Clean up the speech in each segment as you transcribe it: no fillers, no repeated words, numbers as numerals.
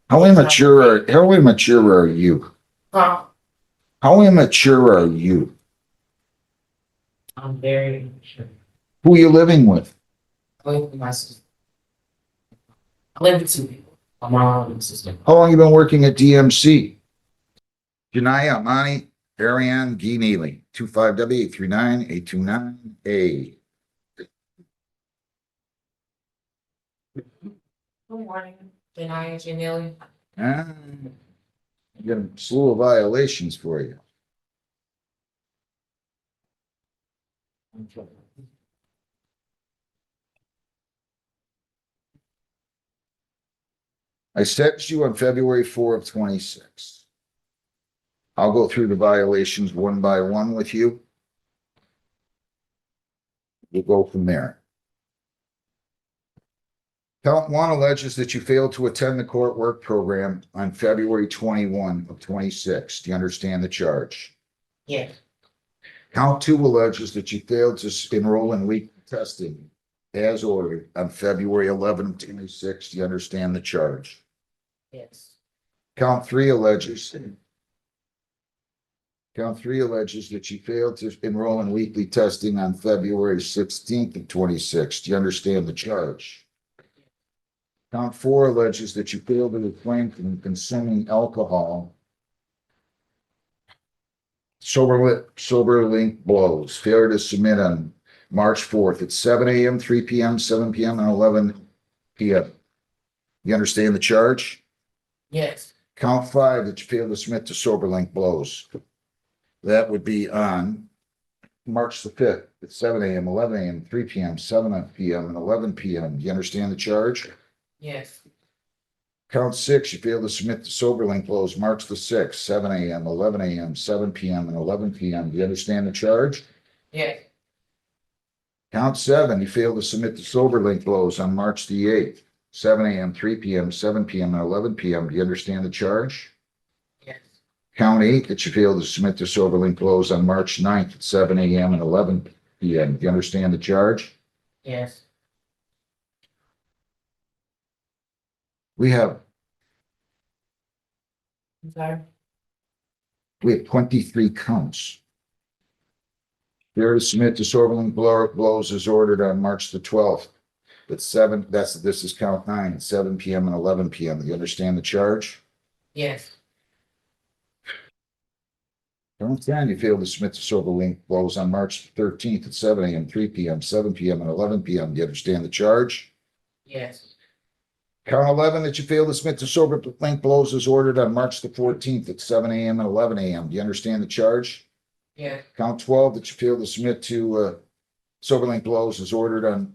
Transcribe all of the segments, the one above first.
How immature are you? Huh? How immature are you? I'm very sure. Who are you living with? I live with my sister. I live with two people. My mom and sister. How long you been working at DMC? Janaya Amani, Ariane Guy Neely, 25W839-829A. Good morning. Janaya Janelli. Ah, I got a slew of violations for you. I sentenced you on February 4 of 26. I'll go through the violations one by one with you. We'll go from there. Count one alleges that you failed to attend the court work program on February 21 of 26. Do you understand the charge? Yes. Count two alleges that you failed to enroll in weekly testing as ordered on February 11 of 26. Do you understand the charge? Yes. Count three alleges that you failed to enroll in weekly testing on February 16th of 26. Do you understand the charge? Count four alleges that you failed to refrain from consuming alcohol. Sober link blows. Failure to submit on March 4th at 7 a.m., 3 p.m., 7 p.m., and 11 p.m. You understand the charge? Yes. Count five that you failed to submit to sober link blows. That would be on March the 5th at 7 a.m., 11 a.m., 3 p.m., 7 p.m., and 11 p.m. Do you understand the charge? Yes. Count six, you failed to submit the sober link blows March the 6th, 7 a.m., 11 a.m., 7 p.m., and 11 p.m. Do you understand the charge? Yes. Count seven, you failed to submit the sober link blows on March the 8th, 7 a.m., 3 p.m., 7 p.m., and 11 p.m. Do you understand the charge? Yes. Count eight, that you failed to submit the sober link blows on March 9th at 7 a.m. and 11 p.m. Do you understand the charge? Yes. We have I'm sorry. 23 counts. Failure to submit the sober link blows is ordered on March the 12th. This is count nine, 7 p.m. and 11 p.m. Do you understand the charge? Yes. Count 10, you failed to submit the sober link blows on March 13th at 7 a.m., 3 p.m., 7 p.m., and 11 p.m. Do you understand the charge? Yes. Count 11, that you failed to submit the sober link blows is ordered on March the 14th at 7 a.m. and 11 a.m. Do you understand the charge? Yes. Count 12, that you failed to submit to sober link blows is ordered on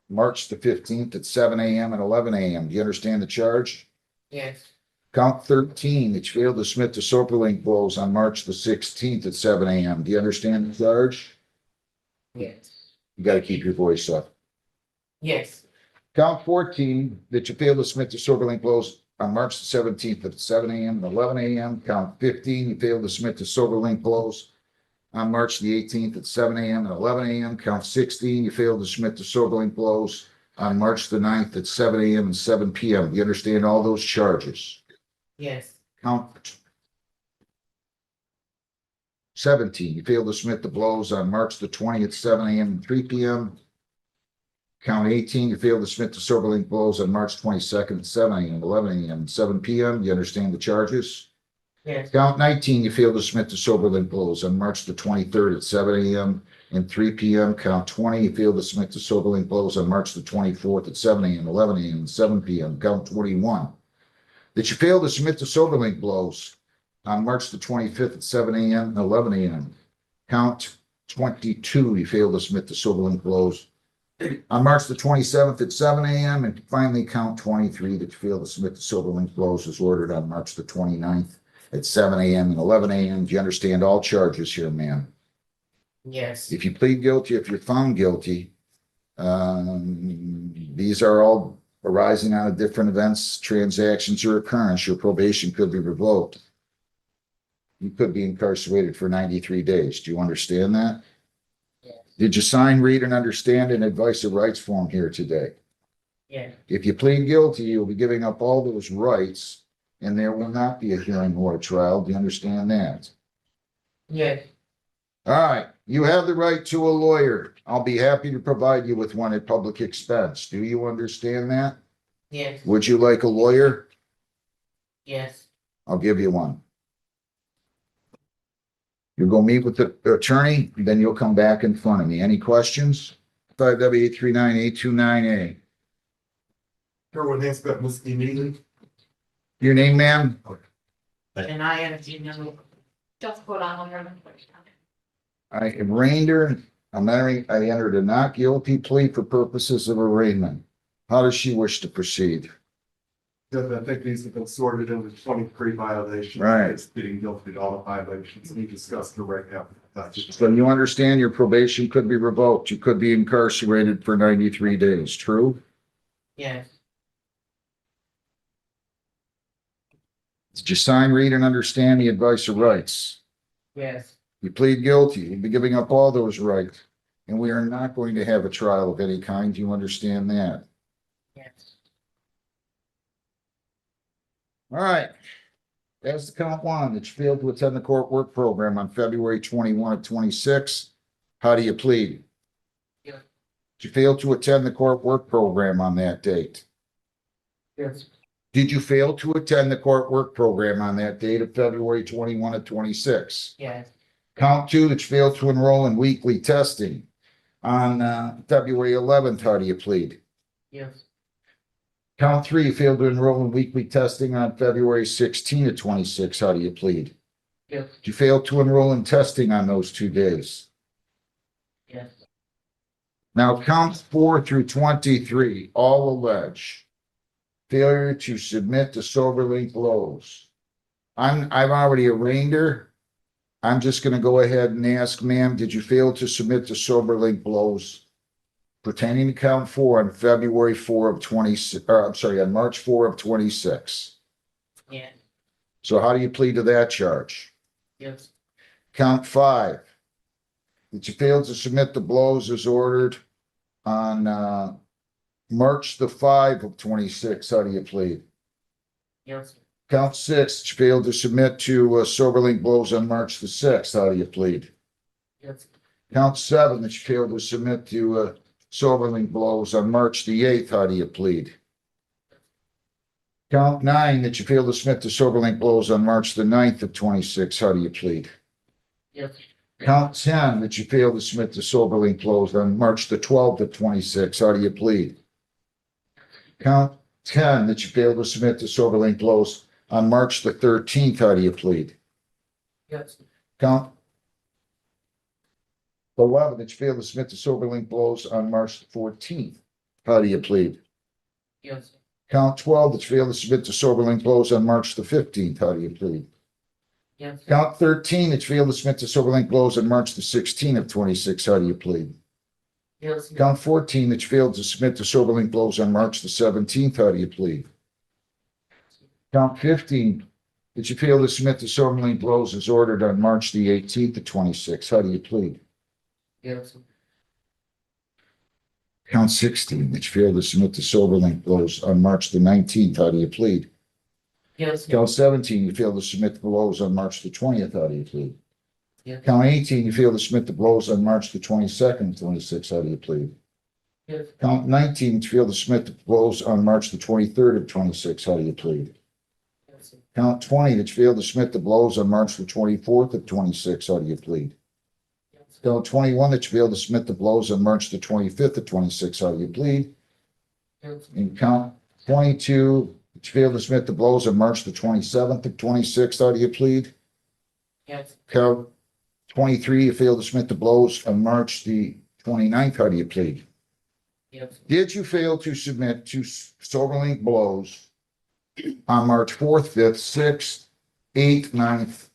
March the 15th at 7 a.m. and 11 a.m. Do you understand the charge? Yes. Count 13, that you failed to submit to SoberLink blows on March the 16th at 7 a.m. Do you understand the charge? Yes. You got to keep your voice up. Yes. Count 14, that you failed to submit to SoberLink blows on March the 17th at 7 a.m. and 11 a.m. Count 15, you failed to submit to SoberLink blows on March the 18th at 7 a.m. and 11 a.m. Count 16, you failed to submit to SoberLink blows on March the 9th at 7 a.m. and 7 p.m. Do you understand all those charges? Yes. Count 17, you failed to submit the blows on March the 20th, 7 a.m. and 3 p.m. Count 18, you failed to submit the SoberLink blows on March 22nd at 7 a.m., 11 a.m., and 7 p.m. You understand the charges? Yes. Count 19, you failed to submit the SoberLink blows on March the 23rd at 7 a.m. and 3 p.m. Count 20, you failed to submit the SoberLink blows on March the 24th at 7 a.m., 11 a.m., and 7 p.m. Count 21, that you failed to submit the SoberLink blows on March the 25th at 7 a.m. and 11 a.m. Count 22, you failed to submit the SoberLink blows on March the 27th at 7 a.m. And finally, count 23, that you failed to submit the SoberLink blows as ordered on March the 29th at 7 a.m. and 11 a.m. Do you understand all charges here, ma'am? Yes. If you plead guilty, if you're found guilty, these are all arising out of different events, transactions, or occurrence. Your probation could be revoked. You could be incarcerated for 93 days. Do you understand that? Yes. Did you sign, read, and understand an advice of rights form here today? Yeah, If you plead guilty, you'll be giving up all those rights, and there will not be a hearing or a trial. Do you understand that? yeah, All right, you have the right to a lawyer. I'll be happy to provide you with one at public expense. Do you understand that? yes, Would you like a lawyer? yes, I'll give you one. You go meet with the attorney, then you'll come back in front of me. Any questions? 5W839-829A. Everyone has got this immediately. Your name, ma'am? and I have, you know, Just put on your. I arraigned her. I entered a not guilty plea for purposes of arraignment. How does she wish to proceed? I think these have been sorted into 23 violations. Right. It's getting guilty to all the violations. We discussed the right now. So you understand your probation could be revoked. You could be incarcerated for 93 days. True? yes, Did you sign, read, and understand the advice of rights? yes, You plead guilty. You'll be giving up all those rights. And we are not going to have a trial of any kind. Do you understand that? yes, All right. As to count one, that you failed to attend the court work program on February 21 of 26. How do you plead? Yeah. Did you fail to attend the court work program on that date? yes, Did you fail to attend the court work program on that date of February 21 of 26? yes, Count two, that you failed to enroll in weekly testing on February 11th. How do you plead? yes, Count three, you failed to enroll in weekly testing on February 16 of 26. How do you plead? yes, Did you fail to enroll in testing on those 2 days? yes, Now, counts 4 through 23 all allege failure to submit to sober link blows. I've already arraigned her. I'm just gonna go ahead and ask, ma'am, did you fail to submit to sober link blows pertaining to count 4 on February 4 of 26, on March 4 of 26? yes, So how do you plead to that charge? yes, Count 5, that you failed to submit the blows as ordered on March the 5 of 26. How do you plead? yes, Count 6, that you failed to submit to SoberLink blows on March the 6th. How do you plead? yes, Count 7, that you failed to submit to SoberLink blows on March the 8th. How do you plead? Count 9, that you failed to submit to SoberLink blows on March the 9th of 26. How do you plead? yes, Count 10, that you failed to submit to SoberLink blows on March the 12th of 26. How do you plead? Count 10, that you failed to submit to SoberLink blows on March the 13th. How do you plead? yes, Count 11, that you failed to submit to SoberLink blows on March the 14th. How do you plead? yes, Count 12, that you failed to submit to SoberLink blows on March the 15th. How do you plead? yes, Count 13, that you failed to submit to SoberLink blows on March the 16th of 26. How do you plead? yes, Count 14, that you failed to submit to SoberLink blows on March the 17th. How do you plead? Count 15, that you failed to submit to SoberLink blows as ordered on March the 18th of 26. How do you plead? yes, Count 16, that you failed to submit to SoberLink blows on March the 19th. How do you plead? yes, Count 17, you failed to submit the blows on March the 20th. How do you plead? yes, Count 18, you failed to submit the blows on March the 22nd, 26. How do you plead? yes, Count 19, you failed to submit the blows on March the 23rd of 26. How do you plead? yes, Count 20, that you failed to submit the blows on March the 24th of 26. How do you plead? yes, Count 21, that you failed to submit the blows on March the 25th of 26. How do you plead? yes, And count 22, that you failed to submit the blows on March the 27th of 26. How do you plead? yes, Count 23, you failed to submit the blows on March the 29th. How do you plead? yes, Did you fail to submit to SoberLink blows on March 4th, 5th, 6th, 8th, 9th,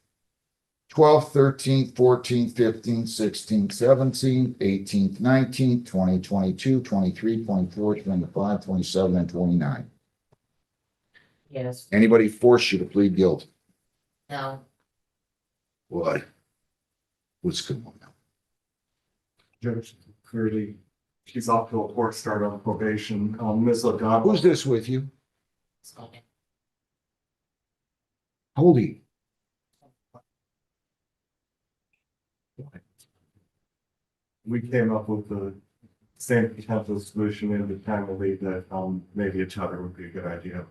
12th, 13th, 14th, 15th, 16th, 17th, 18th, 19th, 20, 22, 23, 24, 25, 27, and 29? yes, Anybody force you to plead guilty? no, Why? What's going on? Judge clearly she's off to a court start on probation. Ms. O'Donnell. Who's this with you? Holy, We came up with the same potential solution independently that, maybe a tether would be a good idea.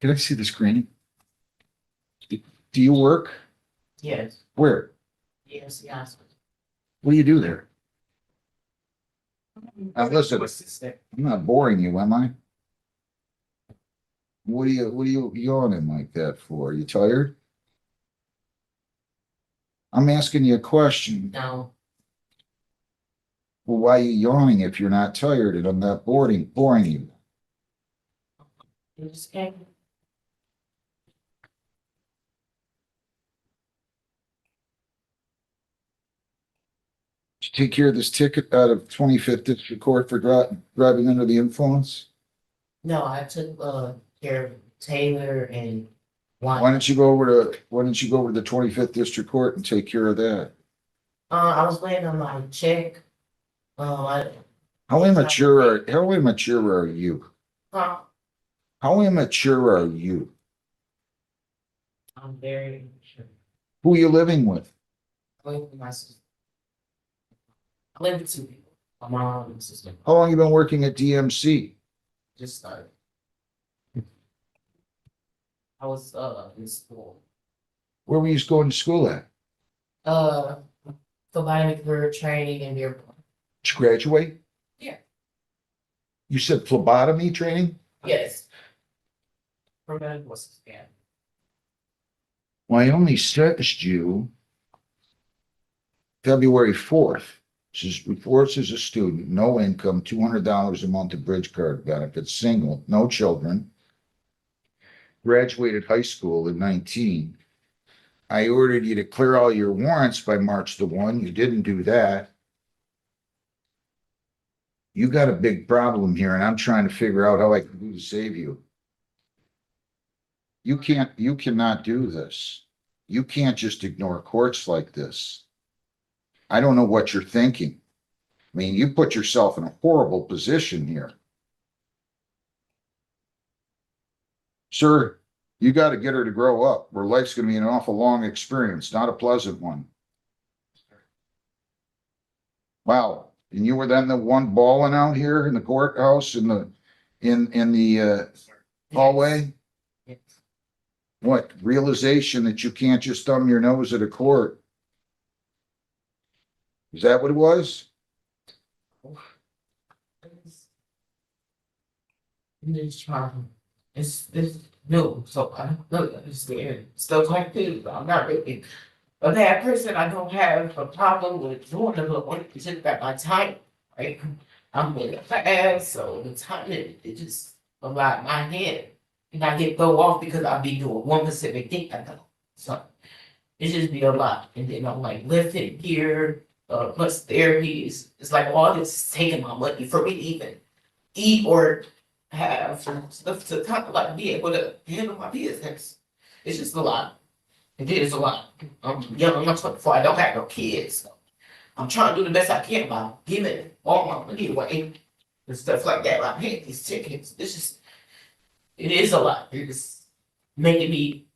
can I see the screening? Do you work? Yes, Where? yes, yes. What do you do there? Listen, What's this thing? I'm not boring you, am I? What are you yawning like that for? You tired? I'm asking you a question. No, Well, why are you yawning if you're not tired and I'm not boring you? you just came. Did you take care of this ticket out of 25th District Court for driving under the influence? No, I took care of Taylor and Why one. don't you go over to the 25th District Court and take care of that? I was waiting on my check. How immature are you? Uh, How immature are you? I'm very sure. Who are you living with? I live with my sister. I live with two people. My mom and sister. How long you been working at DMC? Just started. I was in school. Where were you going to school at? Providing career training and their Did you graduate? Yeah. You said phlebotomy training? yes. For medical assistant. Well, I only sentenced you February 4th. Reports as a student, no income, $200 a month of bridge card benefits, single, no children. Graduated high school in 19. I ordered you to clear all your warrants by March the 1. You didn't do that. You got a big problem here, and I'm trying to figure out how I can do to save you. You cannot do this. You can't just ignore courts like this. I don't know what you're thinking. I mean, you put yourself in a horrible position here. Sir, you got to get her to grow up, where life's going to be an awful long experience, not a pleasant one. Wow. And you were then the one bawling out here in the courthouse in the hallway? Yes. What realization that you can't just thumb your nose at a court? Is that what it was? It's trying. It's new, so I don't really understand stuff like this. I'm not really a bad person. I don't have a problem with doing it, but when you take back my time, right? I'm really fast, so the time it just a lot in my head. And I get thrown off because I be doing one specific thing I know. So it just be a lot. And then I'm like lifting gear, plus therapies. It's like all this is taking my money for me to even eat or have stuff to kind of like be able to handle my business. It's just a lot. It is a lot. I'm young, I'm not 24, I don't have no kids. So I'm trying to do the best I can by giving all my money away and stuff like that. Like paying these tickets. It's just, it is a lot. It's making me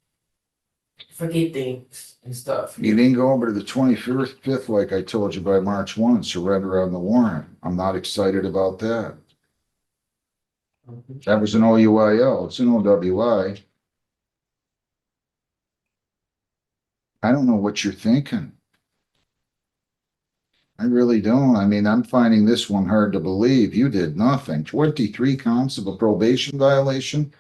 forget things and stuff. You didn't go over to the 25th like I told you by March 1 and surrender on the warrant. I'm not excited about that. That was an OUIL. It's an OWI. I don't know what you're thinking. I really don't. I mean, I'm finding this one hard to believe. You did nothing. 23 counts of a probation violation.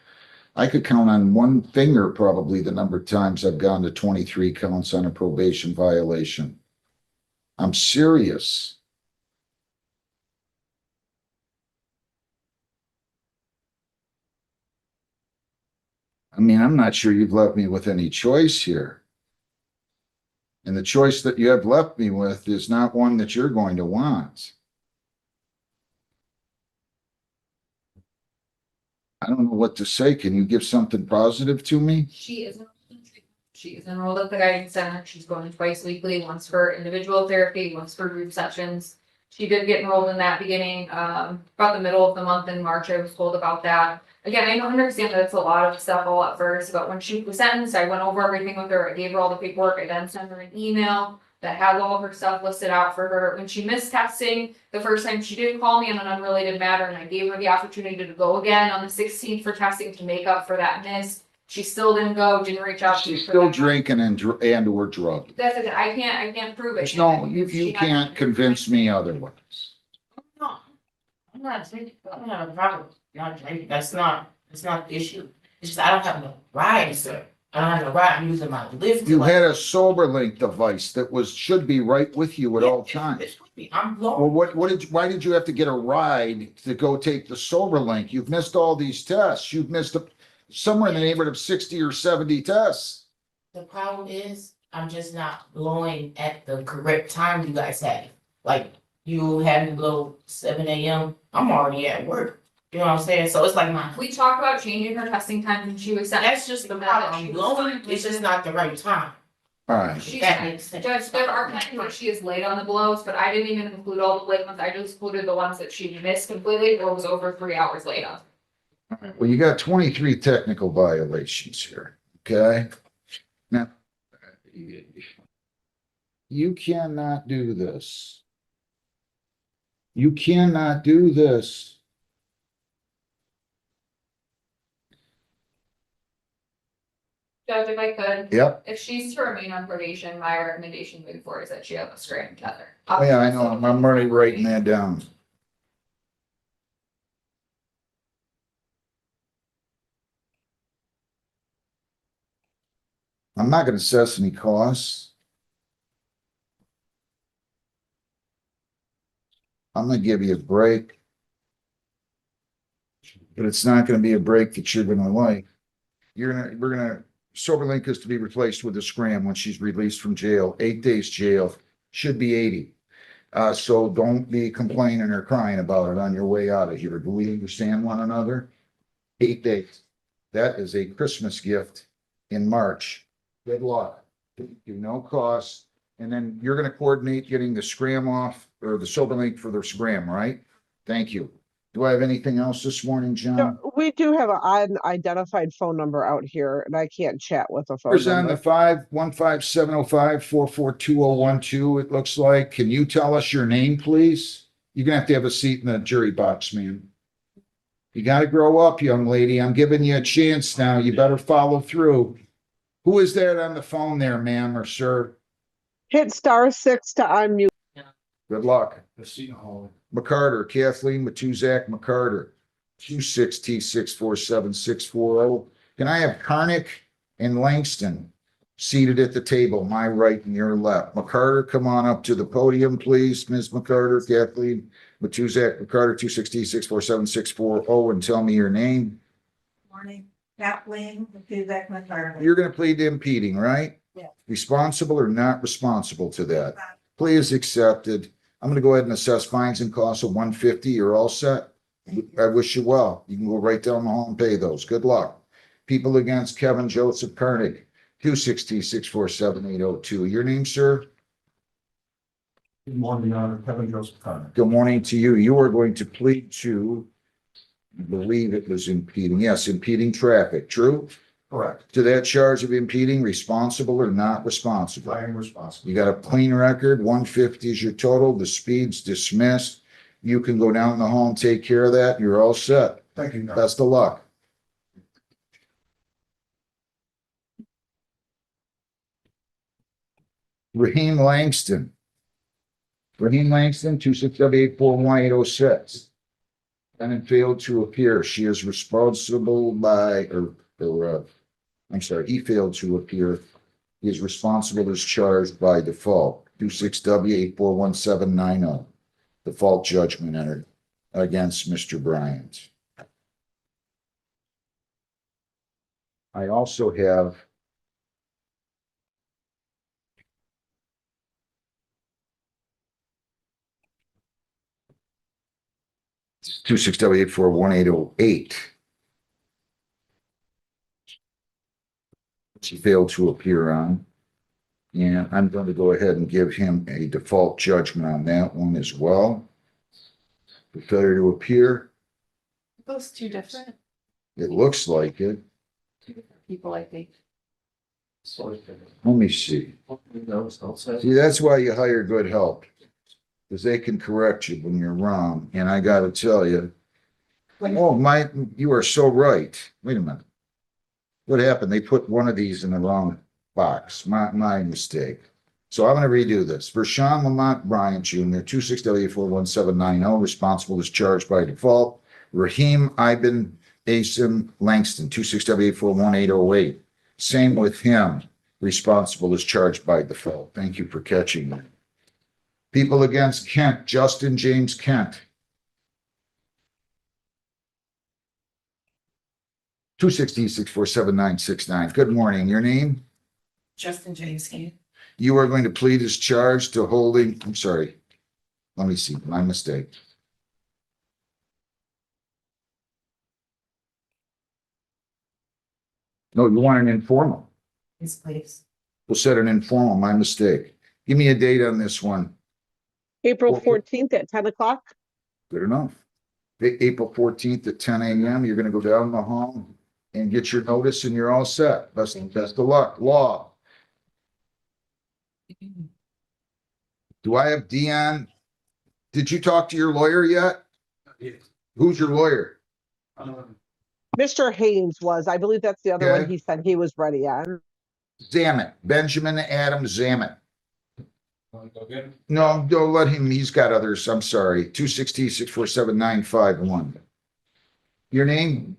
I could count on one finger probably the number of times I've gone to 23 counts on a probation violation. I'm serious. I mean, I'm not sure you've left me with any choice here. And the choice that you have left me with is not one that you're going to want. I don't know what to say. Can you give something positive to me? She is. She's enrolled at the guidance center. She's going twice weekly, once for individual therapy, once for group sessions. She did get enrolled in that beginning, about the middle of the month in March. I was told about that. Again, I don't understand that it's a lot of stuff all at first, but when she was sentenced, I went over everything with her. I gave her all the paperwork. I then sent her an email that has all of her stuff listed out for her. When she missed testing, the first time she did call me on an unrelated matter, and I gave her the opportunity to go again on the 16th for testing to make up for that miss. She still didn't go, didn't reach out to me. She's for still that. drinking and or drugged. That's it. I can't prove it. There's no, you She can't hasn't- convince me otherwise. No, I'm not drinking, I don't have a problem, not drinking, that's not the issue. It's just I don't have no ride, sir. I don't have no ride, I'm using my lift. You had a sober link device that should be right with you at all Yeah, times. it's with me. I'm Well, blown. why did you have to get a ride to go take the sober link? You've missed all these tests. You've missed somewhere in the neighborhood of 60 or 70 tests. The problem is, I'm just not blowing at the correct time you guys have. Like, you had me blow 7 a.m., I'm already at work. You know what I'm saying? So it's like We talked about changing her testing times when she was sent. that's just the problem. I'm blowing, it's just not the right time. All right. She, That makes sense. Judge, there are times where she is late on the blows, but I didn't even include all the late ones. I just included the ones that she missed completely or was over 3 hours late on. Well, you got 23 technical violations here, okay? Now, you cannot do this. You cannot do this. Judge, if I could, Yep. if she's to remain on probation, my recommendation moving forward is that she have a scram tether. Oh, yeah, I know. I'm already writing that down. I'm not gonna assess any costs. I'm gonna give you a break. But it's not gonna be a break that you're gonna like. We're gonna, SoberLink is to be replaced with a scram when she's released from jail, 8 days jail, should be 80. So don't be complaining or crying about it on your way out of here. Do we understand one another? 8 days. That is a Christmas gift in March. Good luck. You no cost. And then you're gonna coordinate getting the scram off or the SoberLink for the scram, right? Thank you. Do I have anything else this morning, John? No, we do have an unidentified phone number out here, and I can't chat with a phone Numbers on the number. 515-705-442012, it looks like. Can you tell us your name, please? You're gonna have to have a seat in the jury box, man. You gotta grow up, young lady. I'm giving you a chance now. You better follow through. Who is that on the phone there, ma'am or sir? Hit *6 to unmute. Good luck. McCarter, Kathleen Matuzak McCarter, 26T647640. Can I have Karnick and Langston seated at the table, my right and your left? McCarter, come on up to the podium, please. Ms. McCarter, Kathleen Matuzak McCarter, 26T647640, and tell me your name. Morning, Kathleen, Matuzak McCarthy. You're gonna plead to impeding, right? Yeah. Responsible or not responsible to that? Plea is accepted. I'm gonna go ahead and assess fines and costs of 150. You're all set. I wish you well. You can go right down the hall and pay those. Good luck. People against Kevin Joseph Karnick, 260-647-802. Your name, sir? Good morning, Your Honor, Kevin Joseph Connor. Good morning to you. You are going to plead to, I believe it was impeding, yes, impeding traffic, true? Correct. To that charge of impeding, responsible or not responsible? I am responsible. You got a clean record, 150 is your total, the speed's dismissed. You can go down the hall and take care of that. You're all set. Thank you, Your Honor. Best of luck. Raheem Langston. Raheem Langston, 267-841-806. Defendant failed to appear. She is responsible by, he failed to appear. He is responsible as charged by default, 26W841-790. Default judgment entered against Mr. Bryant. I also have two 6W841-808. he failed to appear on. And I'm going to go ahead and give him a default judgment on that one as well. The failure to appear, Those two different it looks like it. people, I think. Let me see. See, that's why you hire good help. Because they can correct you when you're wrong. And I gotta tell you, oh, you are so right. Wait a minute. What happened? They put one of these in the wrong box. My mistake. So I'm gonna redo this. For Sean Lamont Bryant Jr., 26W41790, responsible is charged by default. Raheem Ibn Asim Langston, 26W41808. Same with him. Responsible is charged by default. Thank you for catching that. People against Kent, Justin James Kent. 260-647-969. Good morning. Your name? Justin James King. You are going to plead as charged to holding, I'm sorry. Let me see, my mistake. No, you want an informal. Yes, please. We'll set an informal, my mistake. Give me a date on this one. April Okay. 14th at 10 o'clock. Good enough. April 14th at 10 a.m. You're gonna go down the hall and get your notice and you're all set. Best of luck. Law. Do I have Dion? Did you talk to your lawyer yet? Who's your lawyer? Mr. Haynes was, I believe that's the other one Okay. he said he was ready on. Zamet, Benjamin Adam Zamet. No, don't let him, he's got others, I'm sorry, 260-647-951. Your name?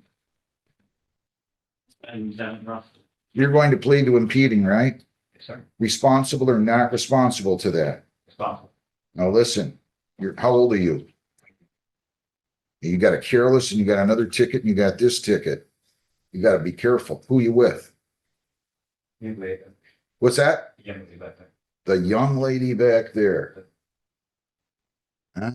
You're going to plead to impeding, right? Sir. Responsible or not responsible to that? Responsible. Now listen, how old are you? You got a careless and you got another ticket and you got this ticket. You got to be careful. Who you with? What's that? The young lady back there. Huh?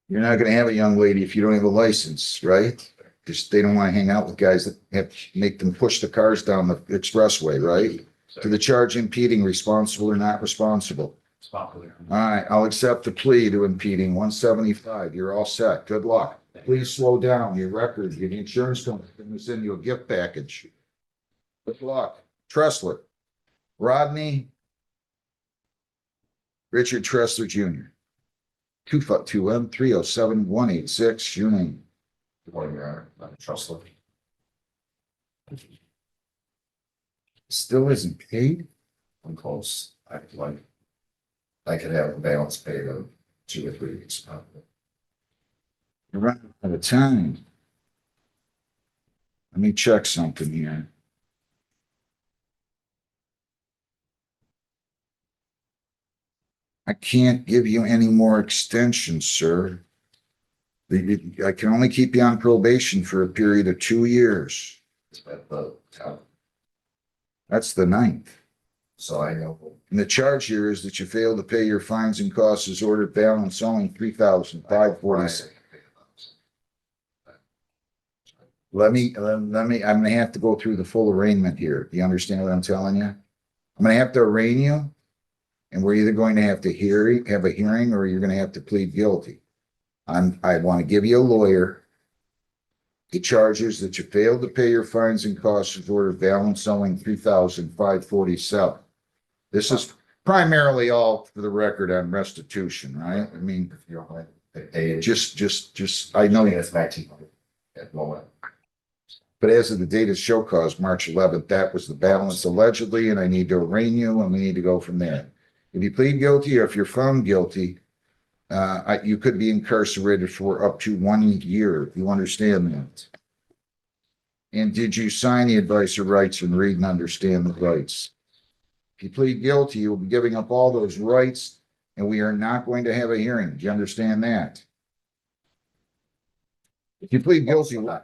You're not going to have a young lady if you don't have a license, right? Because they don't want to hang out with guys that have make them push the cars down the expressway, right? To the charge impeding, responsible or not responsible. All right, I'll accept the plea to impeding 175. You're all set. Good luck. Please slow down your record. Your insurance company will send you a gift package. Good luck. Tressler. Rodney. Richard Tressler Jr. 252M307186. Your name. Good morning, Your Honor. I'm Trustler. Still isn't paid? I'm close. I could have a balance paid of 2 or 3 weeks. You're running out of time. Let me check something here. I can't give you any more extensions, sir. I can only keep you on probation for a period of 2 years. At the town, That's the 9th. so I know. And the charge here is that you failed to pay your fines and costs as ordered balance owing $3,546. I'm gonna have to go through the full arraignment here. Do you understand what I'm telling you? I'm gonna have to arraign you. And we're either going to have to have a hearing or you're gonna have to plead guilty. I want to give you a lawyer. The charges that you failed to pay your fines and costs as ordered balance owing $3,547. This is primarily all for the record on restitution, right? I mean, If you don't mind, they I know, it's 1900 at the moment. but as of the date of show cause, March 11th, that was the balance allegedly, and I need to arraign you and we need to go from there. If you plead guilty or if you're found guilty, you could be incarcerated for up to 1 year. You understand that? And did you sign the advice of rights and read and understand the rights? If you plead guilty, you will be giving up all those rights and we are not going to have a hearing. Do you understand that? If you plead guilty, no,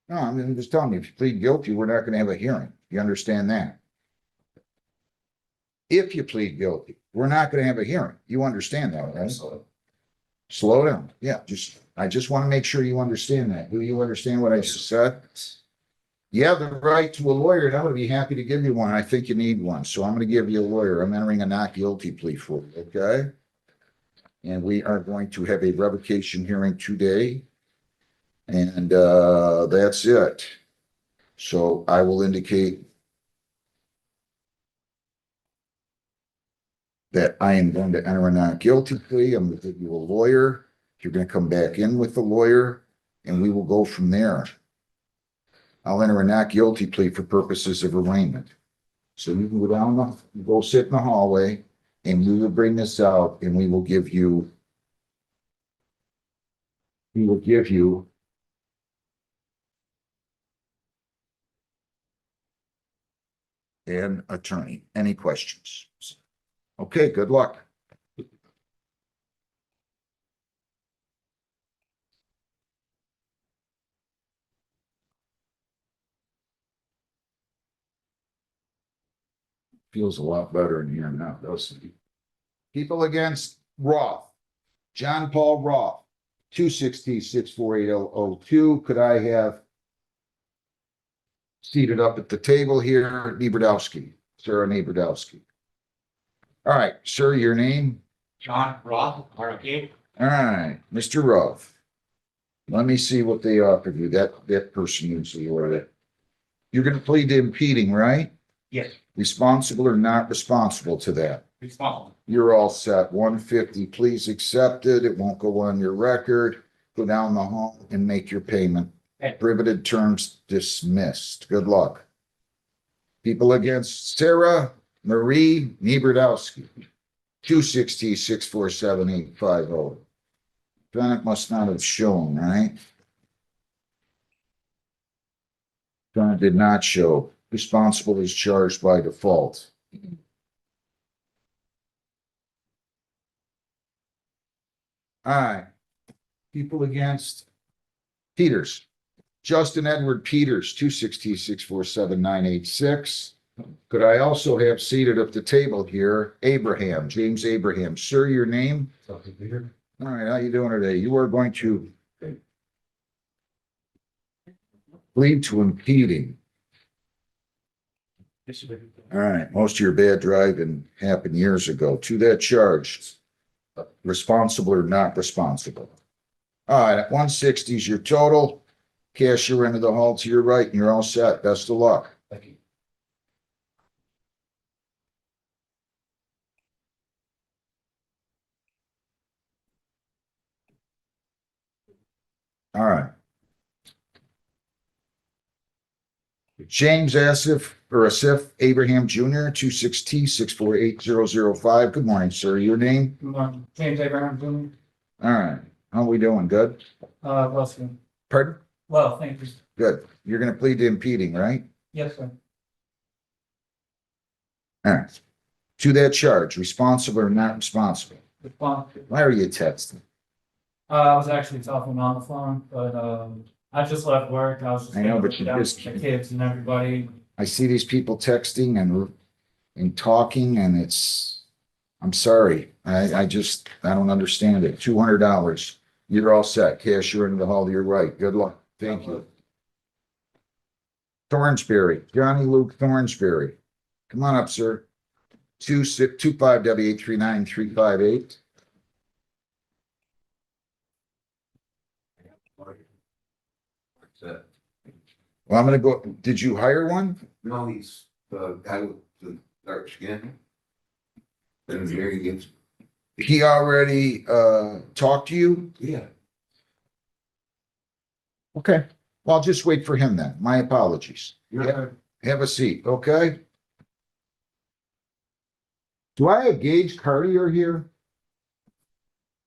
I'm just telling you, if you plead guilty, we're not going to have a hearing. You understand that? If you plead guilty, we're not going to have a hearing. You understand that, right? So Slow down. Yeah, I just want to make sure you understand that. Do you understand what I just said? You have the right to a lawyer, and I'm gonna be happy to give you one. I think you need one, so I'm gonna give you a lawyer. I'm entering a not guilty plea for you, okay? And we are going to have a revocation hearing today. And that's it. So I will indicate that I am going to enter a not guilty plea. I'm going to give you a lawyer. You're going to come back in with the lawyer, and we will go from there. I'll enter a not guilty plea for purposes of arraignment. So you can go down, go sit in the hallway, and we will bring this out, and we will give you an attorney. Any questions? Okay, good luck. Feels a lot better in here now, doesn't it? People against Roth. John Paul Roth, 260-648-002. Could I have seated up at the table here, Nieberdowski, Sarah Nieberdowski? All right, sir, your name? John Roth, RFK. All right, Mr. Roth. Let me see what they offered you. That person usually ordered it. You're going to plead to impeding, right? Yes, Responsible or not responsible to that? responsible. You're all set. 150, please accept it. It won't go on your record. Go down the hall and make your payment. Okay. Prohibited terms dismissed. Good luck. People against Sarah Marie Nieberdowski, 260-647-850. Defendant must not have shown, right? Defendant did not show. Responsible is charged by default. All right. People against Peters. Justin Edward Peters, 260-647-986. Could I also have seated at the table here, Abraham, James Abraham. Sir, your name? All right, how you doing today? You are going to plead to impeding. All right, most of your bad driving happened years ago. To that charge, responsible or not responsible? All right, 160 is your total. Cashier into the hall to your right, and you're all set. Best of luck. Thank you. All right. James Asif Abraham Jr., 260-648-005. Good morning, sir. Your name? James Abraham Jr. All right. How are we doing? Good? Well, sir. Pardon? Well, thank you. Good. You're going to plead to impeding, right? Yes, sir. All right. To that charge, responsible or not responsible? Responsible. Why are you texting? I was actually talking on the phone, but, I just left work. I was just. I know, but gonna you get out just- with the kids and everybody. I see these people texting and talking, and I'm sorry. I don't understand it. $200. You're all set. Cashier into the hall to your right. Good luck. Thank you. Thornsberry, Johnny Luke Thornsberry. Come on up, sir. 25W839358. Well, I'm gonna go, did you hire one? No, he's the guy with the dark skin. And here he gets, He already talked to you? yeah. Okay, well, I'll just wait for him then. My apologies. Yeah. Have a seat, okay? Do I have Gage Cartier here?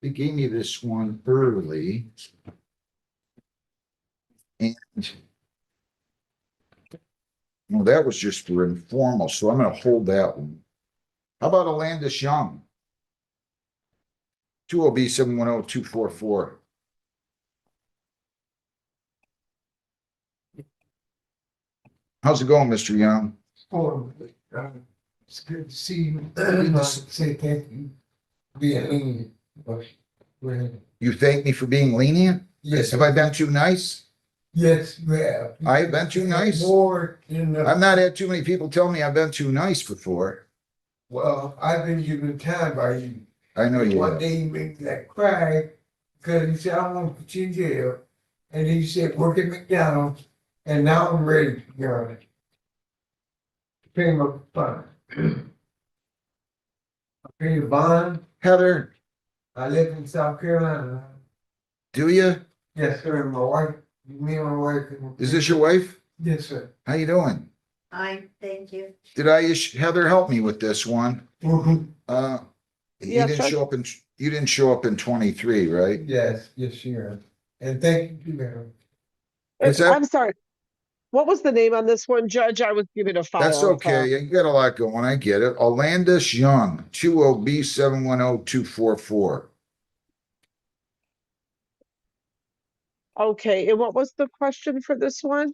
They gave me this one early. And well, that was just for informal, so I'm gonna hold that one. How about Alandis Young? 20B710244. How's it going, Mr. Young? It's good to see you. Say thank you. You thank me for being lenient? Yes, Have I been too nice? Yes, you have. I've been too nice. More in the. I've not had too many people tell me I've been too nice before. Well, I've been given time by you. I know you One have. day he made me like cry because he said, I want to put you in jail. And then he said, work at McDonald's. And now I'm ready to go on it. Pay my bond. I pay the bond. Heather, I live in South Carolina. do you? Yes, sir. My wife, me and my wife. Is this your wife? Yes, sir. How you doing? Thank you. Did I, Heather, help me with this one? Mhm. You Yes, didn't Judge. show up in, you didn't show up in 23, right? Yes, yes, you are. And thank you, ma'am. Is that- I'm sorry. What was the name on this one, Judge? I was given a file. That's okay. You got a lot going. I get it. Alandis Young, 20B710244. Okay, and what was the question for this one?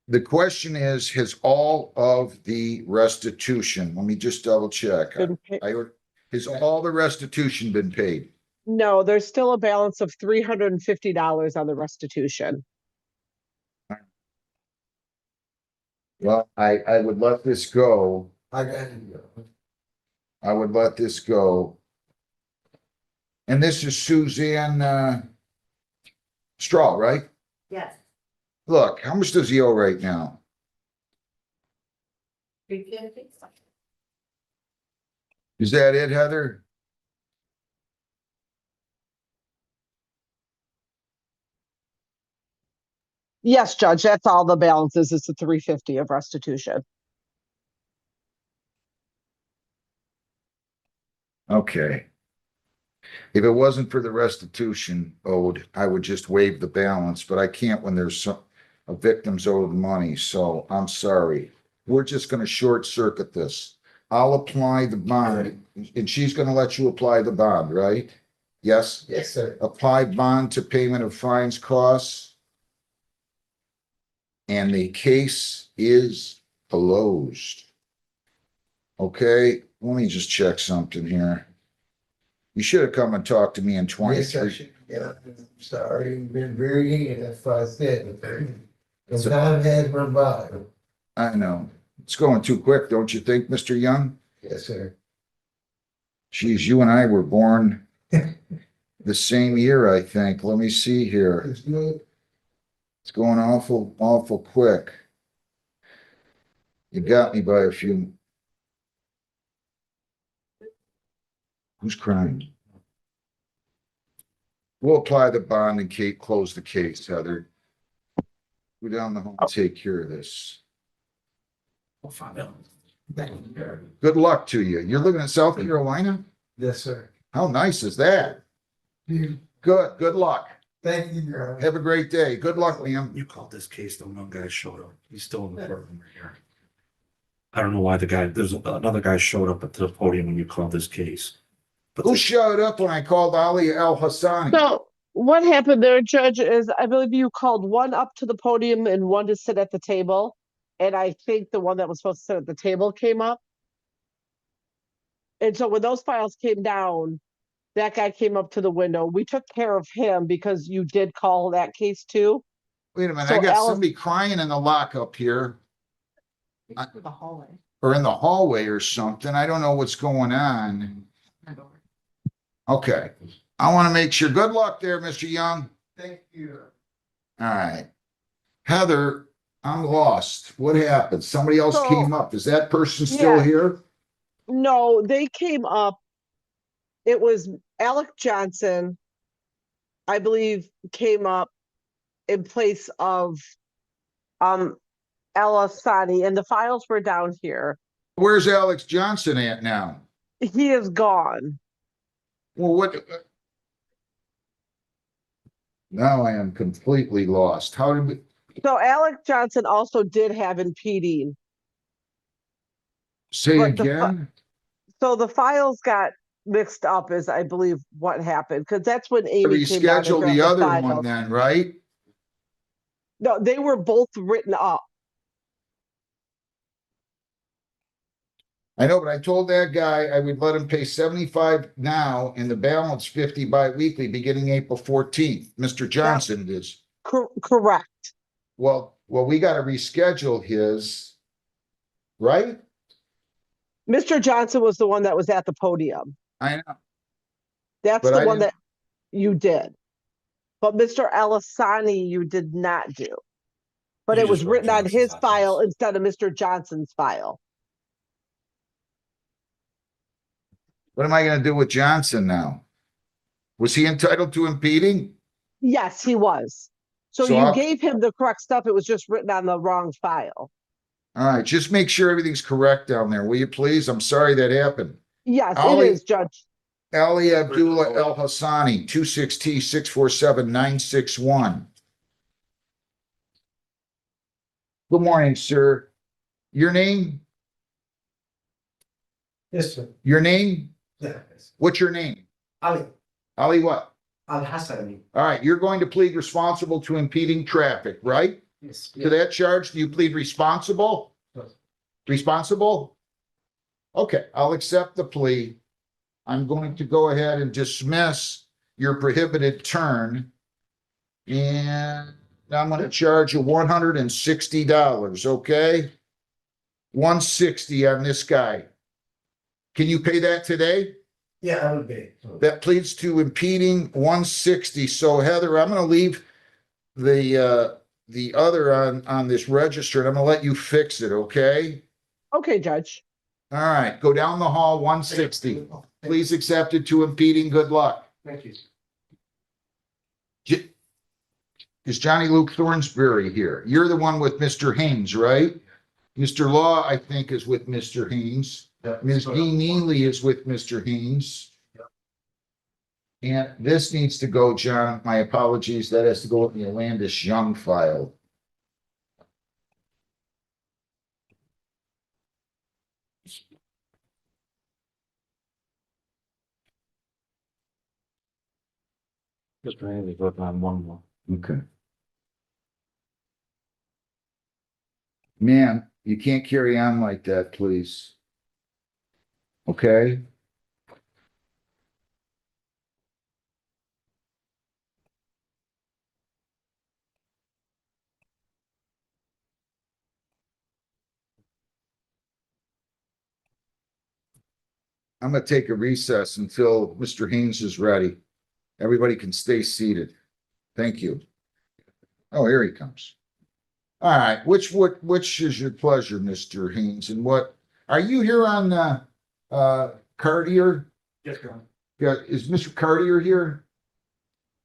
The question is, has all of the restitution, let me just double check. Been pa- Has all the restitution been paid? No, there's still a balance of $350 on the restitution. Well, I would let this go. I got you. I would let this go. And this is Suzanne, Straw, right? Yes. Look, how much does he owe right now? Is that it, Heather? Yes, Judge, that's all the balances. It's the 350 of restitution. Okay. If it wasn't for the restitution owed, I would just waive the balance, but I can't when there's a victim's owed money, so I'm sorry. We're just gonna short circuit this. I'll apply the bond, and she's gonna let you apply the bond, right? Yes? Yes, sir. Apply bond to payment of fines costs. And the case is closed. Okay, let me just check something here. You should have come and talked to me in Yes, I 23. should. Yeah, I'm sorry, you've been very in, that's why I said it. And time has run by. I know. It's going too quick, don't you think, Mr. Young? Yes, sir. Geez, you and I were born the same year, I think. Let me see here. It's good. It's going awful, awful quick. You got me by a few. Who's crying? We'll apply the bond and Kate close the case, Heather. Go down the hall and take care of this. We'll find out. Thank you. Good luck to you. You're living in South Carolina? Yes, sir. How nice is that? You- Good luck. Thank you, Your Honor. Have a great day. Good luck, Liam. You called this case, the one guy showed up. He's still in the courtroom right here. I don't know why there's another guy showed up at the podium when you called this case. But Who showed up when I called Ali El Hassani? So what happened there, Judge, is I believe you called one up to the podium and one to sit at the table. And I think the one that was supposed to sit at the table came up. And so when those files came down, that guy came up to the window. We took care of him because you did call that case too. Wait a minute, So I got Alice- somebody crying in the lockup here For the hallway. or in the hallway or something. I don't know what's going on. Okay, I want to make sure. Good luck there, Mr. Young. Thank you. All right. Heather, I'm lost. What happened? Somebody else So- came up. Is that person still Yeah. here? No, they came up. It was Alec Johnson, I believe, came up in place of Elasani, and the files were down here. Where's Alex Johnson at now? He is gone. Well, what? Now I am completely lost. How did we So Alec Johnson also did have impeding. say But the again? So the files got mixed up, is I believe what happened, because that's when Amy came down to Reschedule grab the other one files. then, right? No, they were both written up. I know, but I told that guy I would let him pay 75 now and the balance 50 bi-weekly beginning April 14th. Mr. Johnson is. Correct. Well, we got to reschedule his, right? Mr. Johnson was the one that was at the podium. I know. That's But the I one didn't- that you did. But Mr. Alisani, you did not do. But You it was just wrote written on Johnson's his on file his. instead of Mr. Johnson's file. What am I going to do with Johnson now? Was he entitled to impeding? Yes, he was. So So you I'll- gave him the correct stuff. It was just written on the wrong file. All right, just make sure everything's correct down there, will you please? I'm sorry that happened. Yes, Ali- it is, Judge. Ali Abdullah El Hassani, 26T 647-961. Good morning, sir. Your name? Yes, sir. Your name? Yes. What's your name? Ali, Ali what? Al Hassani. All right, you're going to plead responsible to impeding traffic, right? Yes. To that charge, do you plead responsible? Yes. Responsible? Okay, I'll accept the plea. I'm going to go ahead and dismiss your prohibited turn. And I'm going to charge you $160, okay? 160 on this guy. Can you pay that today? Yeah, I will be. That pleads to impeding 160. So Heather, I'm going to leave the other on this register, and I'm going to let you fix it, okay? Okay, Judge. All right, go down the hall, 160. Please accept it to impeding. Good luck. Thank you. Is Johnny Luke Thornsberry here? You're the one with Mr. Haynes, right? Mr. Law, I think, is with Mr. Haynes. Ms. Dean Neely is with Mr. Haynes. And this needs to go, John, my apologies, that has to go with the Landis Young file. Just really vote on one more. Okay. Man, you can't carry on like that, please. Okay? I'm gonna take a recess until Mr. Haynes is ready. Everybody can stay seated. Thank you. Oh, here he comes. All right, which is your pleasure, Mr. Haynes, and what, are you here on, Cartier? Yes, Your Honor. Yeah, is Mr. Cartier here?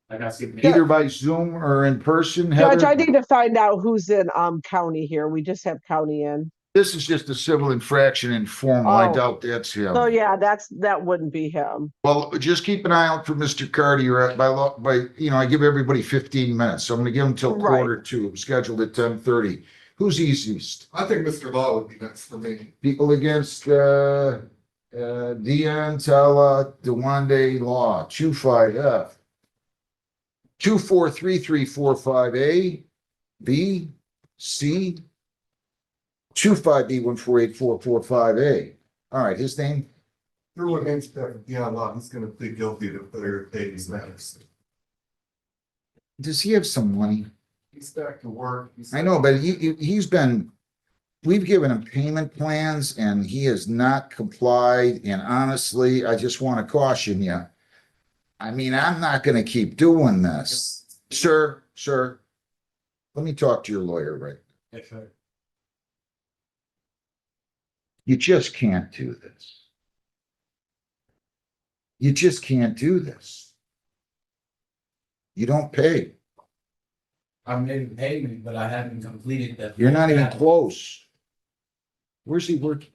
I got see. Either by Zoom or in person, Judge, Heather? I need to find out who's in county here. We just have county in. This is just a civil infraction informal. I Oh. doubt that's him. So yeah, that wouldn't be him. Well, just keep an eye out for Mr. Cartier I give everybody 15 minutes. So I'm gonna give him till Right. 1:45, scheduled at 10:30. Who's easiest? I think Mr. Law would be next for me. People against, Dion Tala, Dewande Law, 25F. 243345A, B, C, 25B148445A. All right, his name? Through an inspector, Law, he's gonna plead guilty to clear these matters. Does he have some money? He's back to work. I know, but we've given him payment plans and he has not complied. And honestly, I just want to caution you. I mean, I'm not going to keep doing this. Sir, let me talk to your lawyer, right? Yes, sir. You just can't do this. You just can't do this. You don't pay. I made a payment, but I haven't completed that. You're not even close. Where's he working?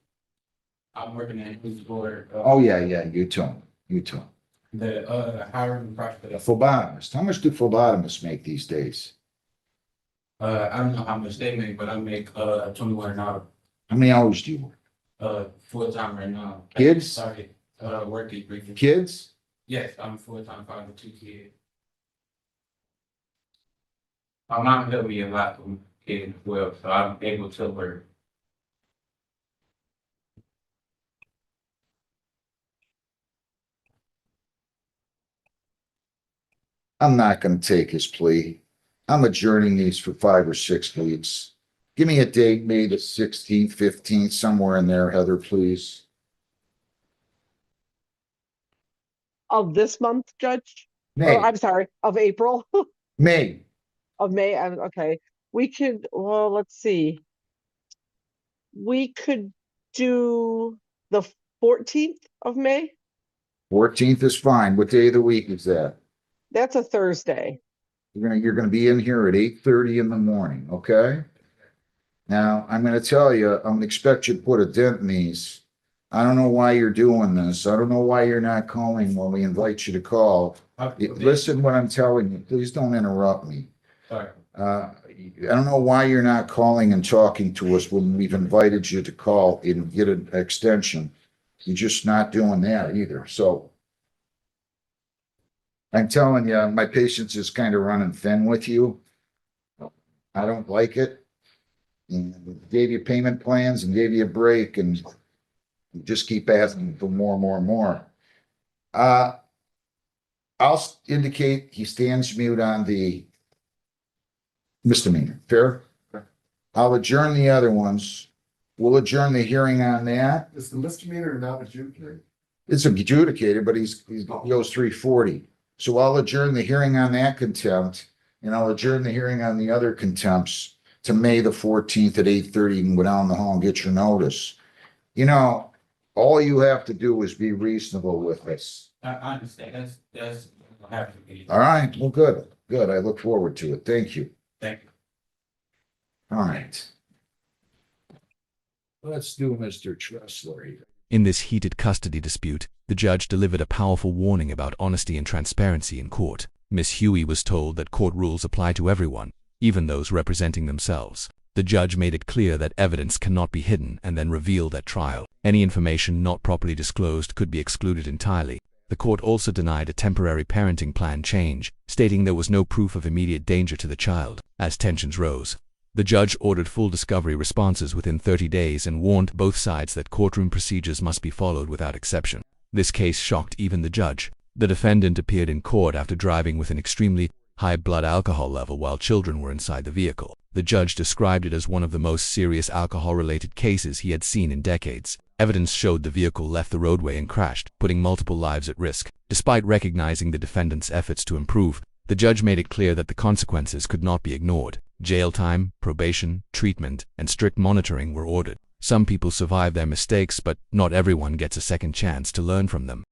I'm working at his board. Oh, yeah, you too. The hiring process. A phlebotomist. How much do phlebotomists make these days? I don't know how much they make, but I make 21 an hour. How many hours do you work? Full time right now. Kids? Sorry, working briefly. Kids? Yes, I'm full time father of 2 kids. My mom helped me a lot with kids as well, so I'm able to work. I'm not gonna take his plea. I'm adjourning these for 5 or 6 weeks. Give me a date, May the 16th, 15th, somewhere in there, Heather, please. Of this month, Judge? Or May, I'm sorry, of April, May. of May, okay. We could, well, let's see. We could do the 14th of May. 14th is fine. What day of the week is that? That's a Thursday. You're gonna be in here at 8:30 in the morning, okay? Now, I'm gonna tell you, I'm gonna expect you to put a dent in these. I don't know why you're doing this. I don't know why you're not calling when we invite you to call. Listen what I'm telling you. Please don't interrupt me. Sorry. I don't know why you're not calling and talking to us when we've invited you to call and get an extension. You're just not doing that either. So I'm telling you, my patience is kind of running thin with you. I don't like it. And gave you payment plans and gave you a break and you just keep asking for more, more, more. I'll indicate he stands mute on the misdemeanor. Fair? I'll adjourn the other ones. We'll adjourn the hearing on that. Is the misdemeanor not adjudicated? It's adjudicated, but he goes 340. So I'll adjourn the hearing on that contempt, and I'll adjourn the hearing on the other contempts to May the 14th at 8:30. You can go down the hall and get your notice. You know, all you have to do is be reasonable with this. I understand, that's happy to be. All right, well, good, good. I look forward to it. Thank you. Thank you. All right. Let's do Mr. Tressler here. In this heated custody dispute, the judge delivered a powerful warning about honesty and transparency in court. Miss Huey was told that court rules apply to everyone, even those representing themselves. The judge made it clear that evidence cannot be hidden and then revealed at trial. Any information not properly disclosed could be excluded entirely. The court also denied a temporary parenting plan change, stating there was no proof of immediate danger to the child. As tensions rose, the judge ordered full discovery responses within 30 days and warned both sides that courtroom procedures must be followed without exception. This case shocked even the judge. The defendant appeared in court after driving with an extremely high blood alcohol level while children were inside the vehicle. The judge described it as one of the most serious alcohol-related cases he had seen in decades. Evidence showed the vehicle left the roadway and crashed, putting multiple lives at risk. Despite recognizing the defendant's efforts to improve, the judge made it clear that the consequences could not be ignored. Jail time, probation, treatment, and strict monitoring were ordered. Some people survive their mistakes, but not everyone gets a second chance to learn from them.